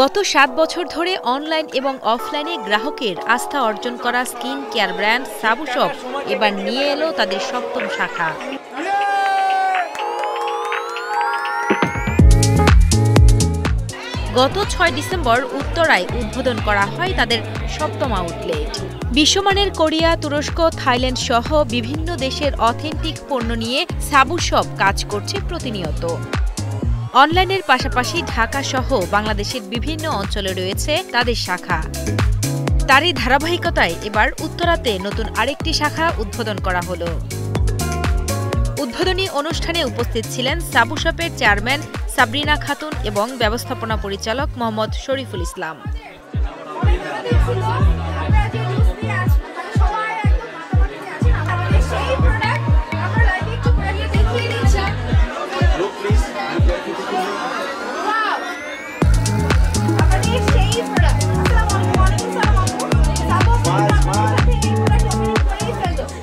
গত ৭ বছর ধরে অনলাইন এবং অফলাইনে গ্রাহকের আস্থা অর্জন করা স্কিন কেয়ার ব্র্যান্ড সাবু শপ এবার নিয়ে এলো তাদের ৭ম শাখা। গত ৬ ডিসেম্বর উত্তরায় উদ্বোধন করা হয় তাদের ৭ম আউটলেট। বিশ্বমানের কোরিয়া, তুরস্ক, থাইল্যান্ড সহ বিভিন্ন দেশের অথেন্টিক পণ্য নিয়ে সাবু শপ কাজ করছে প্রতিনিয়ত। অনলাইনের পাশাপাশি ঢাকা সহ বাংলাদেশের বিভিন্ন অঞ্চলে রয়েছে তাদের শাখা। তারই ধারাবাহিকতায় এবার উত্তরাতে নতুন আরেকটি শাখা উদ্বোধন করা হলো। উদ্বোধনী অনুষ্ঠানে উপস্থিত ছিলেন সাবু শপের চেয়ারম্যান সাবরিনা খাতুন এবং ব্যবস্থাপনা পরিচালক মোহাম্মদ শরীফুল ইসলাম।